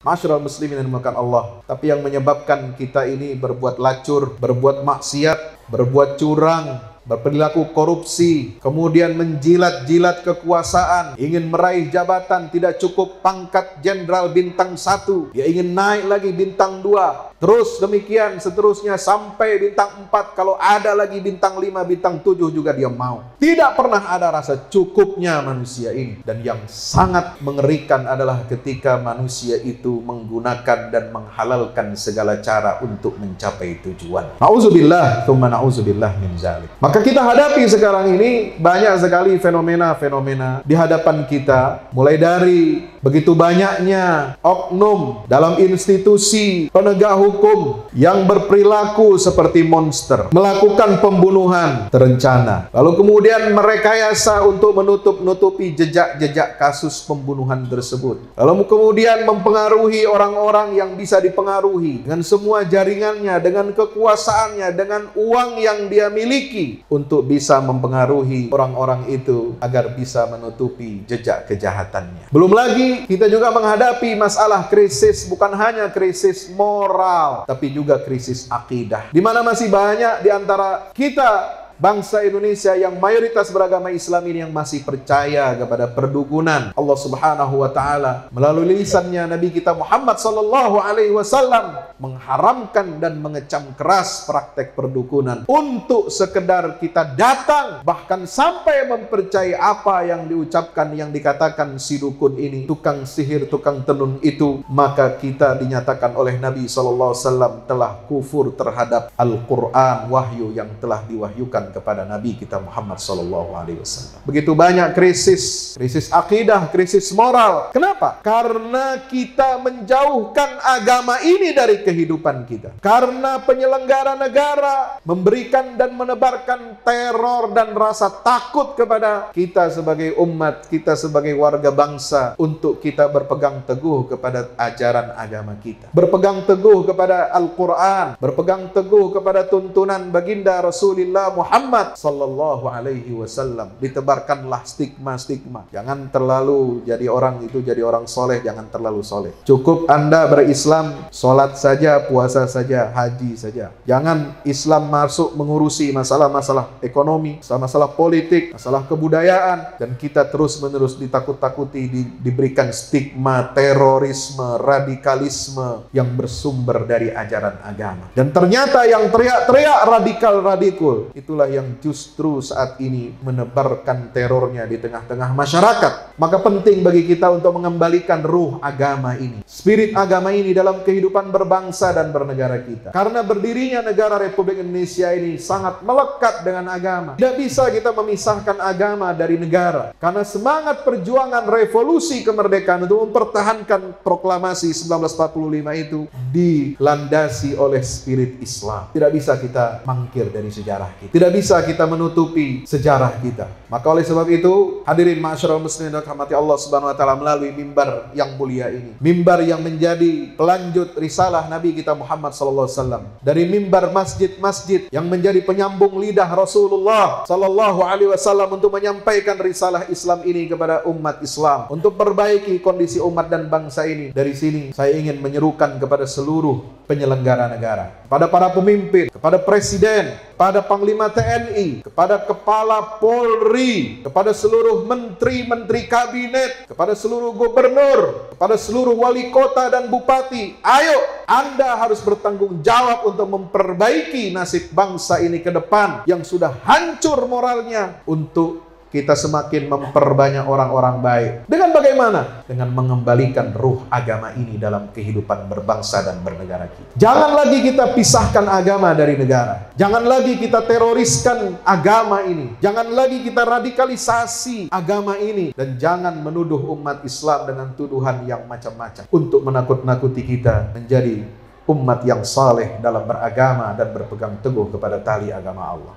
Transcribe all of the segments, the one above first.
Masyarul muslimin yang dimuliakan Allah. Tapi yang menyebabkan kita ini berbuat lacur, berbuat maksiat, berbuat curang, berperilaku korupsi, kemudian menjilat-jilat kekuasaan, ingin meraih jabatan, tidak cukup pangkat jenderal bintang 1, dia ingin naik lagi bintang 2, terus demikian seterusnya sampai bintang 4, kalau ada lagi bintang 5, bintang 7 juga dia mau. Tidak pernah ada rasa cukupnya manusia ini. Dan yang sangat mengerikan adalah ketika manusia itu menggunakan dan menghalalkan segala cara untuk mencapai tujuan. Na'udzubillah, tsumma na'udzubillah min zalik. Maka kita hadapi sekarang ini banyak sekali fenomena-fenomena di hadapan kita, mulai dari begitu banyaknya oknum dalam institusi penegak hukum yang berperilaku seperti monster, melakukan pembunuhan terencana, lalu kemudian merekayasa untuk menutup-nutupi jejak-jejak kasus pembunuhan tersebut, lalu kemudian mempengaruhi orang-orang yang bisa dipengaruhi dengan semua jaringannya, dengan kekuasaannya, dengan uang yang dia miliki, untuk bisa mempengaruhi orang-orang itu agar bisa menutupi jejak kejahatannya. Belum lagi kita juga menghadapi masalah krisis, bukan hanya krisis moral, tapi juga krisis akidah, di mana masih banyak di antara kita bangsa Indonesia yang mayoritas beragama Islam ini yang masih percaya kepada perdukunan. Allah Subhanahu wa taala melalui lisannya Nabi kita Muhammad sallallahu alaihi wasallam mengharamkan dan mengecam keras praktek perdukunan. Untuk sekedar kita datang bahkan sampai mempercayai apa yang diucapkan, yang dikatakan si dukun ini, tukang sihir, tukang tenun itu, maka kita dinyatakan oleh Nabi sallallahu alaihi wasallam telah kufur terhadap Al-Qur'an, wahyu yang telah diwahyukan kepada Nabi kita Muhammad sallallahu alaihi wasallam. Begitu banyak krisis akidah, krisis moral. Kenapa? Karena kita menjauhkan agama ini dari kehidupan kita. Karena penyelenggara negara memberikan dan menebarkan teror dan rasa takut kepada kita sebagai umat, kita sebagai warga bangsa, untuk kita berpegang teguh kepada ajaran agama kita, berpegang teguh kepada Al-Quran, berpegang teguh kepada tuntunan baginda Rasulullah Muhammad sallallahu alaihi wasallam. Ditebarkanlah stigma-stigma. Jangan terlalu jadi orang itu jadi orang soleh, jangan terlalu soleh. Cukup Anda berislam, sholat saja, puasa saja, haji saja. Jangan Islam masuk mengurusi masalah-masalah ekonomi, masalah politik, masalah kebudayaan, dan kita terus-menerus ditakut-takuti, diberikan stigma terorisme, radikalisme yang bersumber dari ajaran agama. Dan ternyata yang teriak-teriak radikal-radikul itulah yang justru saat ini menebarkan terornya di tengah-tengah masyarakat. Maka penting bagi kita untuk mengembalikan ruh agama ini, spirit agama ini dalam kehidupan berbangsa dan bernegara kita. Karena berdirinya negara Republik Indonesia ini sangat melekat dengan agama. Tidak bisa kita memisahkan agama dari negara. Karena semangat perjuangan revolusi kemerdekaan untuk mempertahankan proklamasi 1945 itu dilandasi oleh spirit Islam. Tidak bisa kita mangkir dari sejarah kita. Tidak bisa kita menutupi sejarah kita. Maka oleh sebab itu, hadirin ma'asyiral muslimin yang dirahmati Allah Subhanahu wa taala, melalui mimbar yang mulia ini, mimbar yang menjadi pelanjut risalah Nabi kita Muhammad sallallahu alaihi wasallam, dari mimbar masjid-masjid yang menjadi penyambung lidah Rasulullah sallallahu alaihi wasallam untuk menyampaikan risalah Islam ini kepada umat Islam, untuk perbaiki kondisi umat dan bangsa ini. Dari sini saya ingin menyerukan kepada seluruh penyelenggara negara, kepada para pemimpin, kepada presiden, kepada panglima TNI, kepada kepala Polri, kepada seluruh menteri-menteri kabinet, kepada seluruh gubernur, kepada seluruh wali kota dan bupati. Ayo, Anda harus bertanggung jawab untuk memperbaiki nasib bangsa ini ke depan yang sudah hancur moralnya, untuk kita semakin memperbanyak orang-orang baik. Dengan bagaimana? Dengan mengembalikan ruh agama ini dalam kehidupan berbangsa dan bernegara kita. Jangan lagi kita pisahkan agama dari negara. Jangan lagi kita teroriskan agama ini. Jangan lagi kita radikalisasi agama ini. Dan jangan menuduh umat Islam dengan tuduhan yang macam-macam untuk menakut-nakuti kita menjadi umat yang saleh dalam beragama dan berpegang teguh kepada tali agama Allah.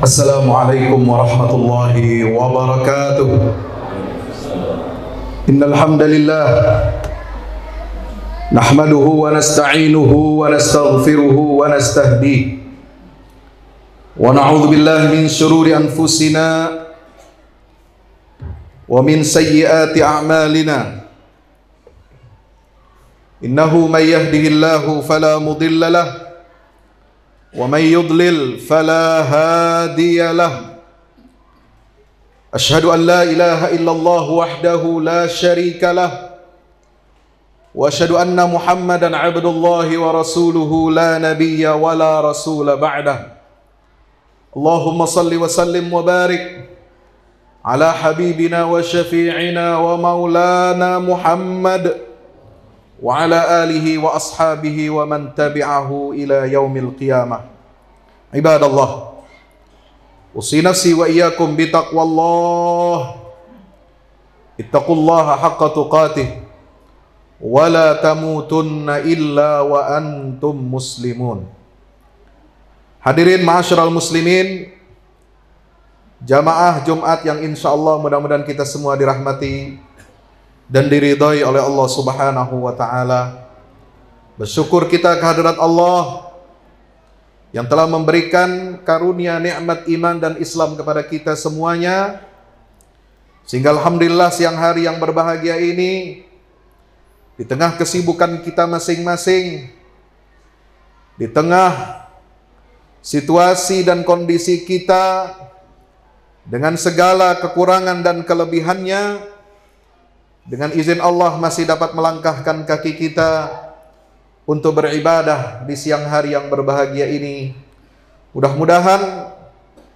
Assalamualaikum warahmatullahi wabarakatuh. Innal hamdalillah nahmaduhu wa nasta'inuhu wa nastaghfiruhu wa nastahdihi wa na'udzu billahi min shururi anfusina wa min sayyiati a'malina. Innahu may yahdihillahu fala mudilla lahu wa may yudlil fala hadiya lahu. Asyhadu an la ilaha illallah wahdahu la syarika lahu wa asyhadu anna Muhammadan abdullahi wa rasuluhu la nabiyya wa la rasula ba'dah. Allahumma salli wa sallim wa barik ala habibina wa syafi'ina wa maulana Muhammad wa ala alihi wa ashabihi wa man tabi'ahu ila yaumil qiyamah. Ibadallah, usi nafsi wa iyyakum bitaqwallah. Ittaqullaha haqqa tuqatih wa la tamutunna illa wa antum muslimun. Hadirin ma'asyiral muslimin, jamaah Jumat yang insyaallah mudah-mudahan kita semua dirahmati dan diridhai oleh Allah Subhanahu wa taala. Bersyukur kita kehadirat Allah yang telah memberikan karunia nikmat iman dan Islam kepada kita semuanya, sehingga alhamdulillah siang hari yang berbahagia ini, di tengah kesibukan kita masing-masing, di tengah situasi dan kondisi kita dengan segala kekurangan dan kelebihannya, dengan izin Allah masih dapat melangkahkan kaki kita untuk beribadah di siang hari yang berbahagia ini. Mudah-mudahan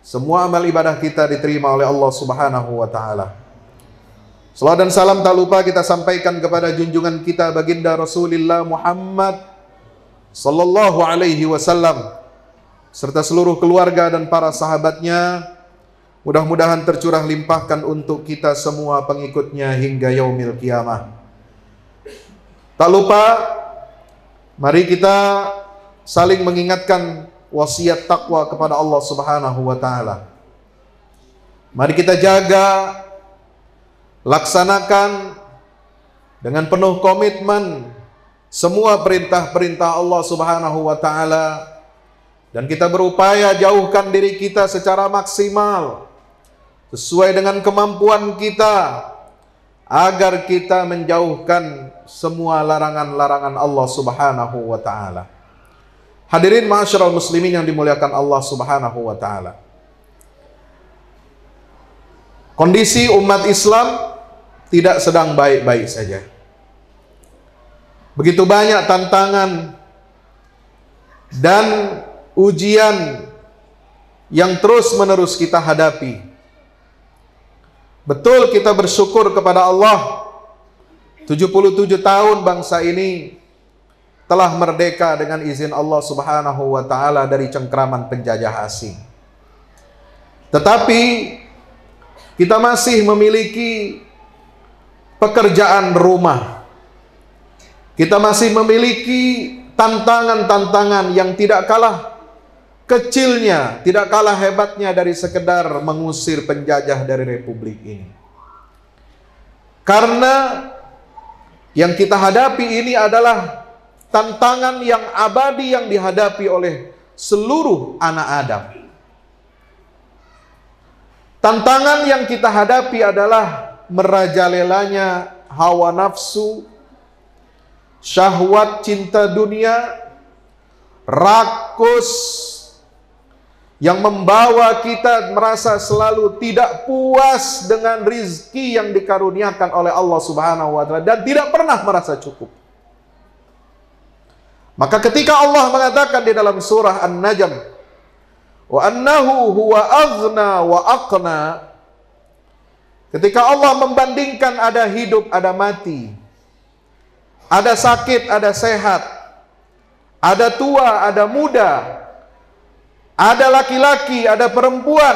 semua amal ibadah kita diterima oleh Allah Subhanahu wa taala. Salawat dan salam tak lupa kita sampaikan kepada junjungan kita baginda Rasulullah Muhammad sallallahu alaihi wasallam serta seluruh keluarga dan para sahabatnya. Mudah-mudahan tercurah limpahkan untuk kita semua pengikutnya hingga yaumil qiyamah. Tak lupa, mari kita saling mengingatkan wasiat takwa kepada Allah Subhanahu wa taala. Mari kita jaga, laksanakan dengan penuh komitmen semua perintah-perintah Allah Subhanahu wa taala, dan kita berupaya jauhkan diri kita secara maksimal sesuai dengan kemampuan kita, agar kita menjauhkan semua larangan-larangan Allah Subhanahu wa taala. Hadirin ma'asyiral muslimin yang dimuliakan Allah Subhanahu wa taala. Kondisi umat Islam tidak sedang baik-baik saja. Begitu banyak tantangan dan ujian yang terus-menerus kita hadapi. Betul, kita bersyukur kepada Allah, 77 tahun bangsa ini telah merdeka dengan izin Allah Subhanahu wa taala dari cengkraman penjajah asing. Tetapi kita masih memiliki pekerjaan rumah. Kita masih memiliki tantangan-tantangan yang tidak kalah kecilnya, tidak kalah hebatnya dari sekedar mengusir penjajah dari republik ini. Karena yang kita hadapi ini adalah tantangan yang abadi yang dihadapi oleh seluruh anak Adam. Tantangan yang kita hadapi adalah merajalelanya hawa nafsu, syahwat cinta dunia, rakus, yang membawa kita merasa selalu tidak puas dengan rizki yang dikaruniakan oleh Allah Subhanahu wa taala dan tidak pernah merasa cukup. Maka ketika Allah mengatakan di dalam surah An-Najm, wa annahu huwa aghna wa aqna, ketika Allah membandingkan ada hidup, ada mati, ada sakit, ada sehat, ada tua, ada muda, ada laki-laki, ada perempuan.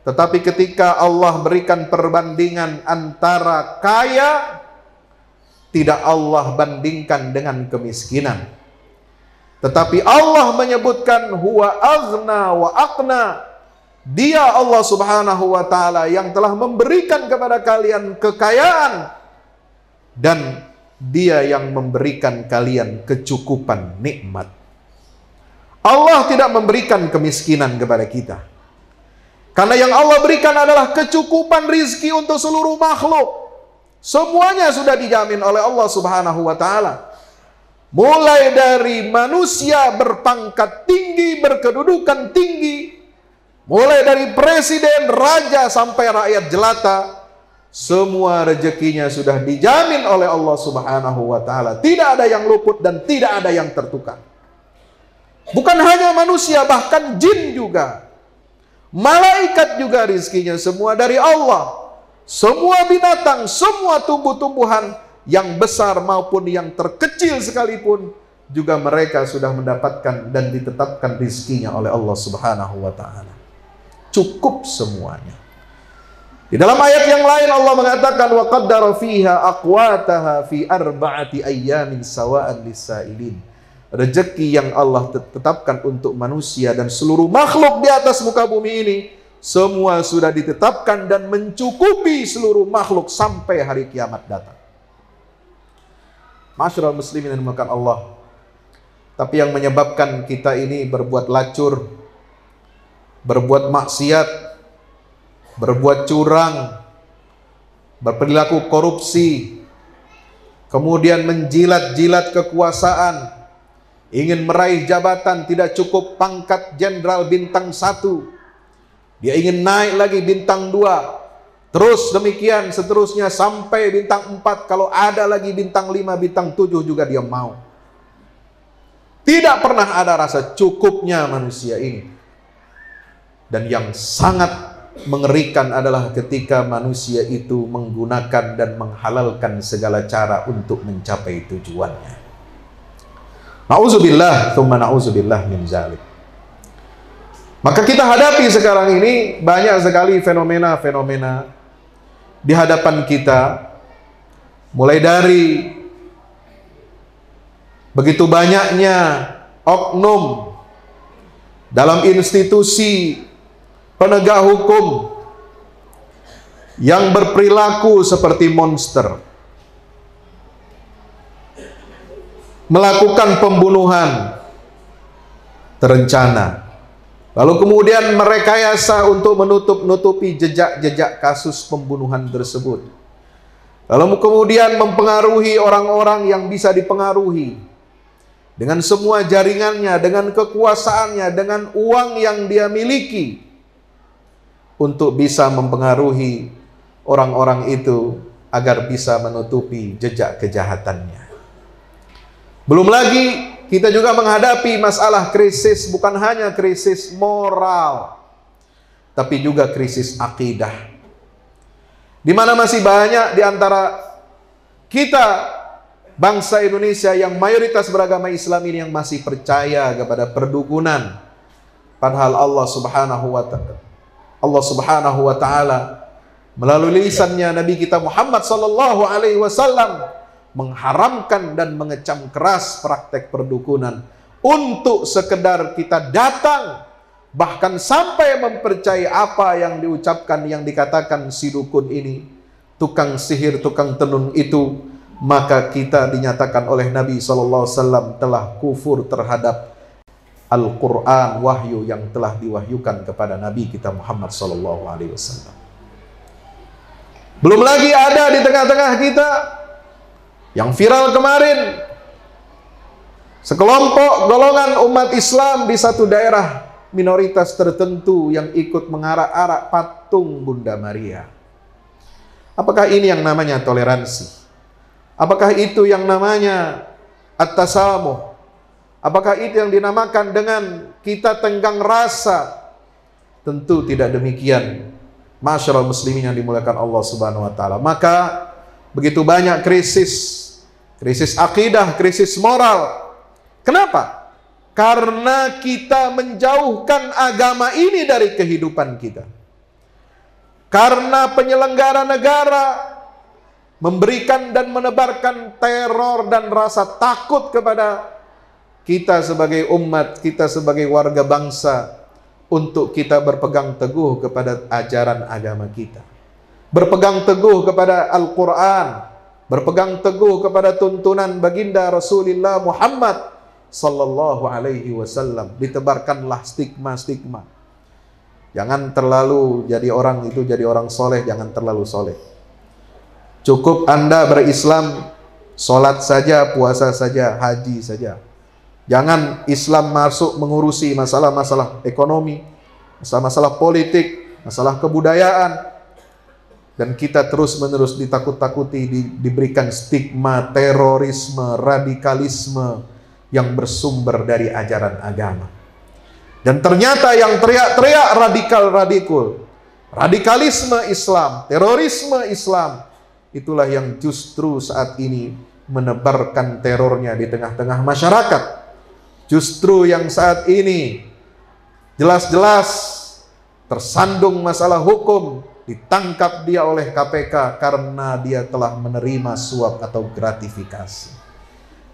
Tetapi ketika Allah berikan perbandingan antara kaya, tidak Allah bandingkan dengan kemiskinan. Tetapi Allah menyebutkan huwa aghna wa aqna, Dia Allah Subhanahu wa Ta'ala yang telah memberikan kepada kalian kekayaan, dan Dia yang memberikan kalian kecukupan nikmat. Allah tidak memberikan kemiskinan kepada kita, karena yang Allah berikan adalah kecukupan rizki untuk seluruh makhluk. Semuanya sudah dijamin oleh Allah Subhanahu wa Ta'ala. Mulai dari manusia berpangkat tinggi, berkedudukan tinggi, mulai dari presiden, raja, sampai rakyat jelata, semua rezekinya sudah dijamin oleh Allah Subhanahu wa Ta'ala. Tidak ada yang luput dan tidak ada yang tertukar. Bukan hanya manusia, bahkan jin juga, malaikat juga rizkinya semua dari Allah. Semua binatang, semua tumbuh-tumbuhan, yang besar maupun yang terkecil sekalipun, juga mereka sudah mendapatkan dan ditetapkan rizkinya oleh Allah Subhanahu wa Ta'ala. Cukup semuanya. Di dalam ayat yang lain Allah mengatakan, wa qaddara fiha aqwataha fi arba'ati ayyamin sawa'an lis-sa'ilin. Rezeki yang Allah tetapkan untuk manusia dan seluruh makhluk di atas muka bumi ini, semua sudah ditetapkan dan mencukupi seluruh makhluk sampai hari kiamat datang. Masyarul muslimin yang dimuliakan Allah. Tapi yang menyebabkan kita ini berbuat lacur, berbuat maksiat, berbuat curang, berperilaku korupsi, kemudian menjilat-jilat kekuasaan, ingin meraih jabatan, tidak cukup pangkat jenderal bintang 1, dia ingin naik lagi bintang 2, terus demikian seterusnya sampai bintang 4, kalau ada lagi bintang 5, bintang 7 juga dia mau. Tidak pernah ada rasa cukupnya manusia ini. Dan yang sangat mengerikan adalah ketika manusia itu menggunakan dan menghalalkan segala cara untuk mencapai tujuannya. Na'udzubillah, tsumma na'udzubillah min zalik. Maka kita hadapi sekarang ini banyak sekali fenomena-fenomena di hadapan kita, mulai dari begitu banyaknya oknum dalam institusi penegak hukum yang berperilaku seperti monster, melakukan pembunuhan terencana, lalu kemudian merekayasa untuk menutup-nutupi jejak-jejak kasus pembunuhan tersebut. Lalu kemudian mempengaruhi orang-orang yang bisa dipengaruhi dengan semua jaringannya, dengan kekuasaannya, dengan uang yang dia miliki, untuk bisa mempengaruhi orang-orang itu agar bisa menutupi jejak kejahatannya. Belum lagi kita juga menghadapi masalah krisis, bukan hanya krisis moral, tapi juga krisis akidah, di mana masih banyak di antara kita bangsa Indonesia yang mayoritas beragama Islam ini yang masih percaya kepada perdukunan. Padahal Allah Subhanahu wa Ta'ala melalui lisannya Nabi kita Muhammad sallallahu alaihi wasallam mengharamkan dan mengecam keras praktek perdukunan, untuk sekedar kita datang bahkan sampai mempercayai apa yang diucapkan, yang dikatakan si dukun ini, tukang sihir, tukang tenun itu, maka kita dinyatakan oleh Nabi SAW telah kufur terhadap Al-Quran, wahyu yang telah diwahyukan kepada Nabi kita Muhammad SAW. Belum lagi ada di tengah-tengah kita yang viral kemarin, sekelompok golongan umat Islam di satu daerah minoritas tertentu yang ikut mengarak-arak patung Bunda Maria. Apakah ini yang namanya toleransi? Apakah itu yang namanya at-tasamuh? Apakah itu yang dinamakan dengan kita tenggang rasa? Tentu tidak demikian. Masyarul muslimin yang dimuliakan Allah Subhanahu wa Ta'ala. Maka begitu banyak krisis akidah, krisis moral. Kenapa? Karena kita menjauhkan agama ini dari kehidupan kita. Karena penyelenggara negara memberikan dan menebarkan teror dan rasa takut kepada kita sebagai umat, kita sebagai warga bangsa, untuk kita berpegang teguh kepada ajaran agama kita, berpegang teguh kepada Al-Quran, berpegang teguh kepada tuntunan baginda Rasulullah Muhammad sallallahu alaihi wasallam. Ditebarkanlah stigma-stigma. Jangan terlalu jadi orang itu jadi orang soleh, jangan terlalu soleh. Cukup Anda berislam, sholat saja, puasa saja, haji saja. Jangan Islam masuk mengurusi masalah-masalah ekonomi, masalah-masalah politik, masalah kebudayaan, dan kita terus-menerus ditakut-takuti, diberikan stigma terorisme, radikalisme yang bersumber dari ajaran agama. Dan ternyata yang teriak-teriak radikalisme Islam, terorisme Islam, itulah yang justru saat ini menebarkan terornya di tengah-tengah masyarakat. Justru yang saat ini jelas-jelas tersandung masalah hukum, ditangkap dia oleh KPK karena dia telah menerima suap atau gratifikasi.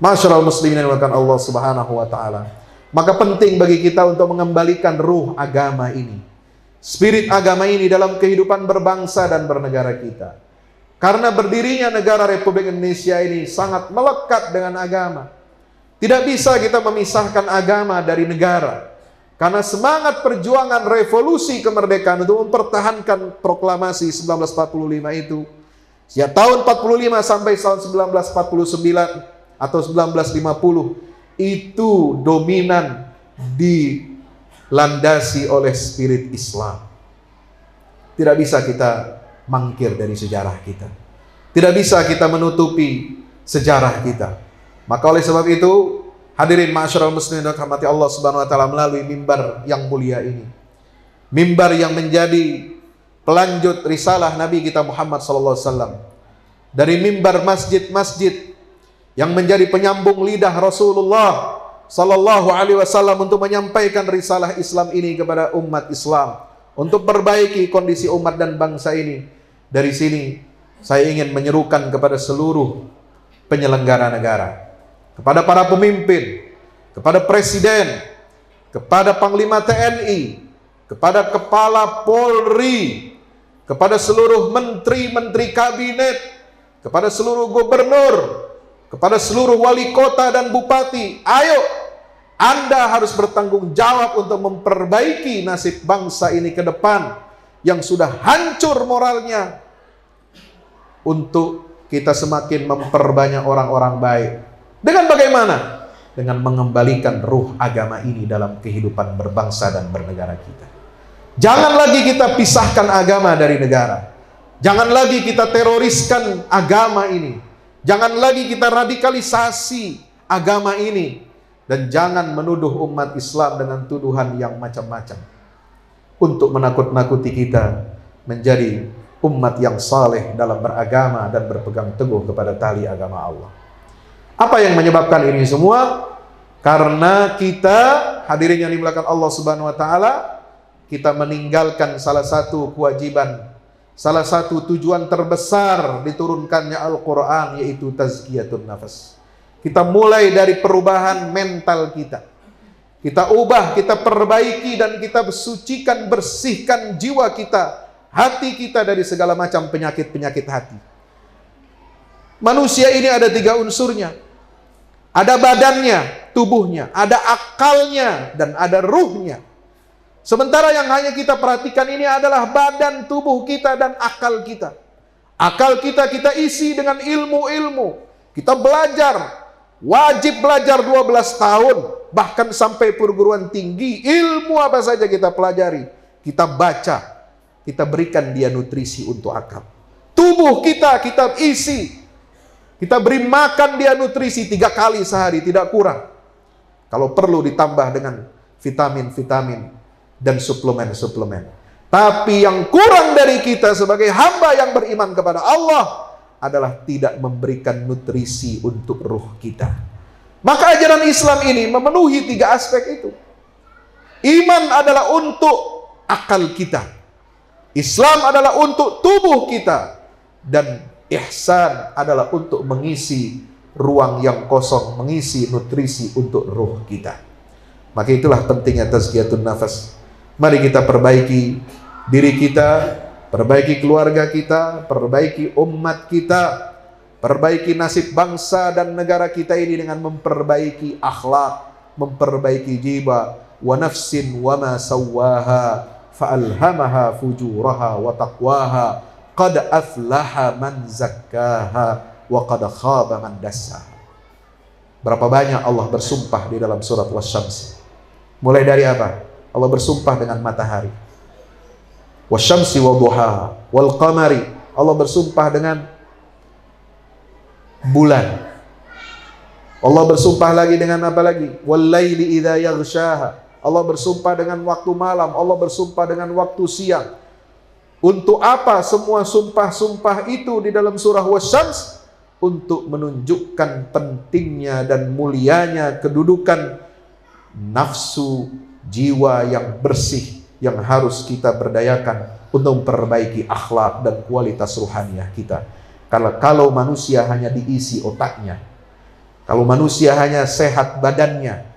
Masyaallah muslimin yang dimuliakan Allah Subhanahu wa taala. Maka penting bagi kita untuk mengembalikan ruh agama ini, spirit agama ini dalam kehidupan berbangsa dan bernegara kita. Karena berdirinya negara Republik Indonesia ini sangat melekat dengan agama. Tidak bisa kita memisahkan agama dari negara. Karena semangat perjuangan revolusi kemerdekaan untuk mempertahankan proklamasi 1945 itu, sejak tahun 45 sampai tahun 1949 atau 1950, itu dominan dilandasi oleh spirit Islam. Tidak bisa kita mangkir dari sejarah kita. Tidak bisa kita menutupi sejarah kita. Maka oleh sebab itu, hadirin ma'asyiral muslimin yang dirahmati Allah Subhanahu wa taala, melalui mimbar yang mulia ini, mimbar yang menjadi pelanjut risalah Nabi kita Muhammad sallallahu alaihi wasallam, dari mimbar masjid-masjid yang menjadi penyambung lidah Rasulullah sallallahu alaihi wasallam untuk menyampaikan risalah Islam ini kepada umat Islam, untuk perbaiki kondisi umat dan bangsa ini. Dari sini saya ingin menyerukan kepada seluruh penyelenggara negara, kepada para pemimpin, kepada presiden, kepada panglima TNI, kepada kepala Polri, kepada seluruh menteri-menteri kabinet, kepada seluruh gubernur, kepada seluruh wali kota dan bupati. Ayo, Anda harus bertanggung jawab untuk memperbaiki nasib bangsa ini ke depan yang sudah hancur moralnya, untuk kita semakin memperbanyak orang-orang baik. Dengan bagaimana? Dengan mengembalikan ruh agama ini dalam kehidupan berbangsa dan bernegara kita. Jangan lagi kita pisahkan agama dari negara. Jangan lagi kita teroriskan agama ini. Jangan lagi kita radikalisasi agama ini. Dan jangan menuduh umat Islam dengan tuduhan yang macam-macam, untuk menakut-nakuti kita menjadi umat yang saleh dalam beragama dan berpegang teguh kepada tali agama Allah. Apa yang menyebabkan ini semua? Karena kita, hadirin yang dimuliakan Allah Subhanahu wa taala, kita meninggalkan salah satu kewajiban, salah satu tujuan terbesar diturunkannya Al-Quran, yaitu tazkiyatun nafas. Kita mulai dari perubahan mental kita. Kita ubah, kita perbaiki, dan kita sucikan, bersihkan jiwa kita, hati kita dari segala macam penyakit-penyakit hati. Manusia ini ada 3 unsurnya. Ada badannya, tubuhnya, ada akalnya, dan ada ruhnya. Sementara yang hanya kita perhatikan ini adalah badan, tubuh kita, dan akal kita. Akal kita isi dengan ilmu-ilmu. Kita belajar, wajib belajar 12 tahun, bahkan sampai perguruan tinggi. Ilmu apa saja kita pelajari, kita baca, kita berikan dia nutrisi untuk akal. Tubuh kita isi, kita beri makan dia nutrisi 3 kali sehari, tidak kurang. Kalau perlu ditambah dengan vitamin-vitamin dan suplemen-suplemen. Tapi yang kurang dari kita sebagai hamba yang beriman kepada Allah adalah tidak memberikan nutrisi untuk ruh kita. Maka ajaran Islam ini memenuhi 3 aspek itu. Iman adalah untuk akal kita, Islam adalah untuk tubuh kita, dan ihsan adalah untuk mengisi ruang yang kosong, mengisi nutrisi untuk ruh kita. Maka itulah pentingnya tazkiyatun nafas. Mari kita perbaiki diri kita, perbaiki keluarga kita, perbaiki umat kita, perbaiki nasib bangsa dan negara kita ini dengan memperbaiki akhlak, memperbaiki jiwa. Wa nafsin wa ma sawwaha fa'alhamaha fujuraha wa taqwaha qad aflaha man zakkaha wa qad khaba man dassaha. Berapa banyak Allah bersumpah di dalam surat Wasyams. Mulai dari apa? Allah bersumpah dengan matahari. Wasyamsi wa duhaha wal qamari. Allah bersumpah dengan bulan. Allah bersumpah lagi dengan apa lagi? Wal laili idza yaghshaha. Allah bersumpah dengan waktu malam. Allah bersumpah dengan waktu siang. Untuk apa semua sumpah-sumpah itu di dalam surah Wasyams? Untuk menunjukkan pentingnya dan mulianya kedudukan nafsu jiwa yang bersih yang harus kita berdayakan untuk memperbaiki akhlak dan kualitas ruhaniah kita. Karena kalau manusia hanya diisi otaknya, kalau manusia hanya sehat badannya,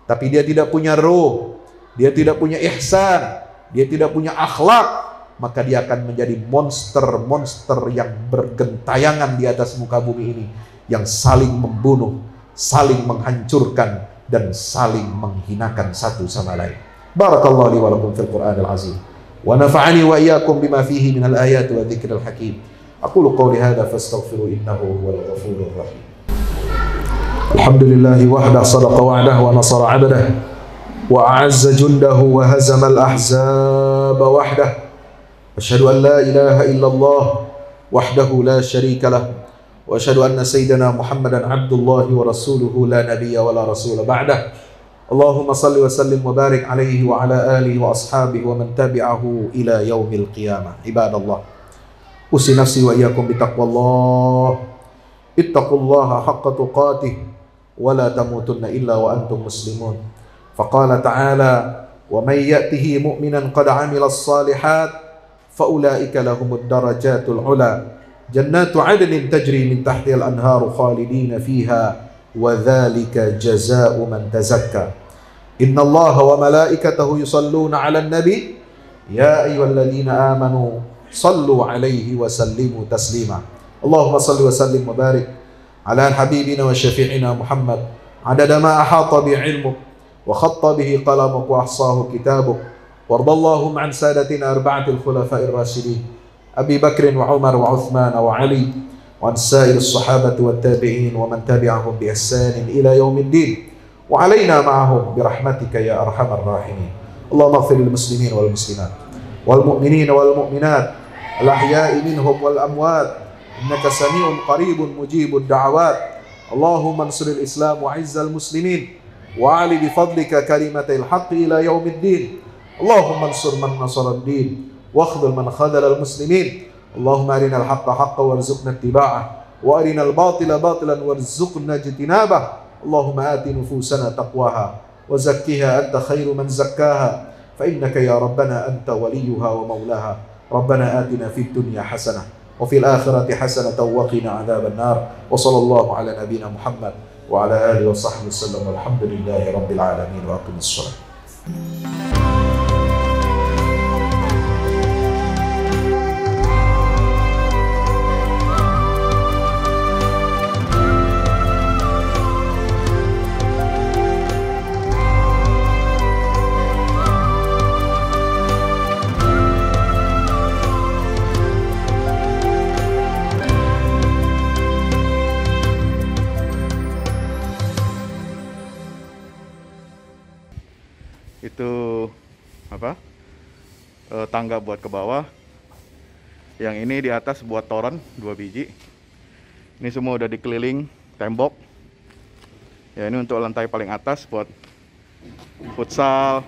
tapi dia tidak punya roh, dia tidak punya ihsan, dia tidak punya akhlak, maka dia akan menjadi monster-monster yang bergentayangan di atas muka bumi ini, yang saling membunuh, saling menghancurkan, dan saling menghinakan satu sama lain. Barakallahu li wa lakum fil Qur'anil azim wa nafa'ani wa iyyakum bima fihi minal ayati wa dzikril hakim. Aqulu qawli hadza fastaghfiru innahu huwal ghafurur rahim. Alhamdulillahi wahda sadaqa wa'dah wa nasara 'abdah wa a'azza jundahu wa hazama al-ahzaba wahdah. Asyhadu an la ilaha illallah wahdahu la syarika lah wa asyhadu anna sayyidana Muhammadan abdullahi wa rasuluhu la nabiyya wa la rasula ba'dah. Allahumma salli wa sallim wa barik alaihi wa ala alihi wa ashabihi wa man tabi'ahu ila yaumil qiyamah. Ibadallah, usi nafsi wa iyyakum bitaqwallah. Ittaqullaha haqqa tuqatih wa la tamutunna illa wa antum muslimun. Faqala ta'ala wa may ya'tihi mu'minan qad 'amila as-salihat fa ulaika lahumud darajatul 'ula jannatu 'adnin tajri min tahtiha al-anharu khalidina fiha wa dzalika jazaa'u man tazakka. Innallaha wa malaikatahu yusalluna 'alan nabi ya ayyuhalladzina amanu sallu 'alaihi wa sallimu taslima. Allahumma salli wa sallim wa barik ala habibina wa syafi'ina Muhammad adada ma ahata bi 'ilmuk wa khatta bihi qalamuk wa ahsahu kitabuk. Wardallahum 'an sadatina arba'atil khulafa'ir rasyidin Abi Bakr wa Umar wa Uthman wa Ali wa an sa'ir as-sahabati wat tabi'in wa man tabi'ahum bi ihsanin ila yaumiddin wa alaina ma'ahum bi rahmatika ya arhamar rahimin. Allahumma ighfir lil muslimin wal muslimat wal mu'minin wal mu'minat al ahya'i minhum wal amwat innaka sami'un qaribun mujibud da'awat. Allahumma ansuril islam wa 'izzal muslimin wa 'ali bi fadlika kalimatil haqqi ila yaumiddin. Allahumma ansur man nasara ad-din wa akhdhul man khadhala al muslimin. Allahumma arinal haqqa haqqan warzuqna ittiba'ah wa arinal batila batilan warzuqna ijtinabah. Allahumma ati nufusana taqwaha wa zakkiha anta khairu man zakkaha fa innaka ya rabbana anta waliyuha wa maulaha. Rabbana atina fid dunya hasanah wa fil akhirati hasanatan wa qina adzaban nar. Wa sallallahu ala nabiyyina Muhammad wa ala alihi wa sahbihi wasallam. Walhamdulillahi rabbil alamin wa aqimis shalah. Itu apa? Tangga buat ke bawah. Yang ini di atas buat toren 2 biji. Ini semua udah dikeliling tembok. Ya, ini untuk lantai paling atas buat futsal,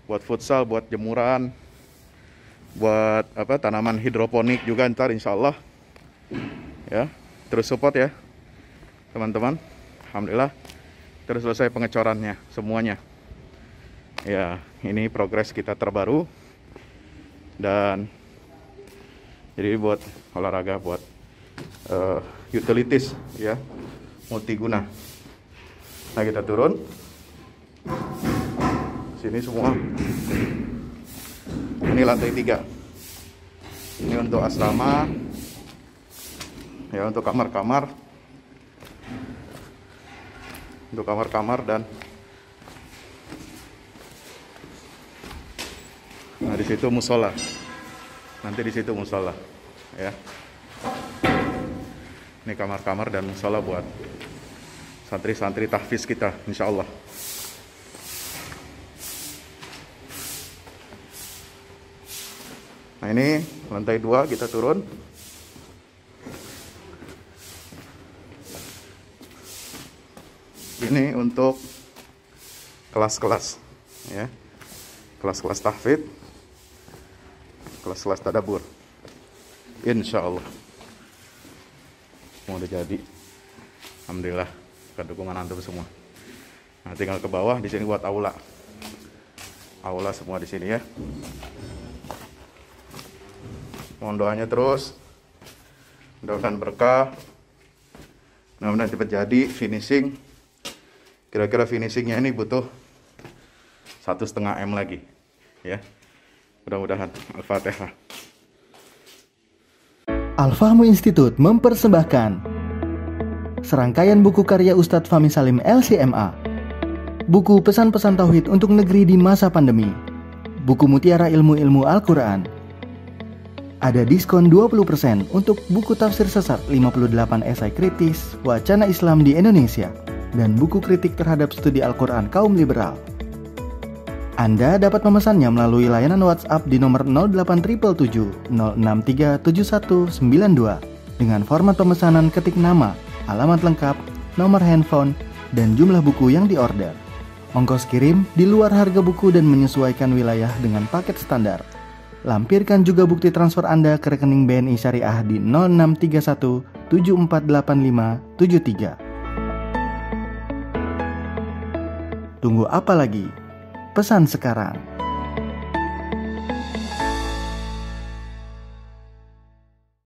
buat jemuran, buat apa, tanaman hidroponik juga ntar insya Allah. Ya, terus support ya teman-teman. Alhamdulillah terus selesai pengecorannya semuanya. Ya, ini progres kita terbaru. Dan jadi buat olahraga, buat utilities ya, multiguna. Nah, kita turun Sini semua. Ini lantai 3. Ini untuk asrama. Ya, untuk kamar-kamar. Untuk kamar-kamar dan nah di situ musola. Nanti di situ musola, ya. Ini kamar-kamar dan musola buat santri-santri tahfiz kita, insya Allah. Nah ini lantai 2 kita turun. Ini untuk kelas-kelas, ya, kelas-kelas tahfidz, kelas-kelas tadabbur, insya Allah. Mau udah jadi, alhamdulillah, ke dukungan antum semua. Nah tinggal ke bawah, di sini buat aula, aula semua di sini ya. Mohon doanya terus, mudah-mudahan berkah, mudah-mudahan cepat jadi finishing. Kira-kira finishingnya ini butuh 1,5 M lagi, ya. Mudah-mudahan. Al-Fatihah. Al-Fahmu Institute mempersembahkan serangkaian buku karya Ustadz Fahmi Salim LCMA. Buku pesan-pesan tauhid untuk negeri di masa pandemi. Buku mutiara ilmu-ilmu Al-Quran. Ada diskon 20% untuk buku tafsir sesat 58 esai kritis wacana Islam di Indonesia dan buku kritik terhadap studi Al-Quran kaum liberal. Anda dapat memesannya melalui layanan WhatsApp di nomor 0877 063 7192 dengan format pemesanan ketik nama, alamat lengkap, nomor handphone, dan jumlah buku yang diorder. Ongkos kirim di luar harga buku dan menyesuaikan wilayah dengan paket standar. Lampirkan juga bukti transfer Anda ke rekening BNI Syariah di 0631 748573. Tunggu apa lagi? Pesan sekarang.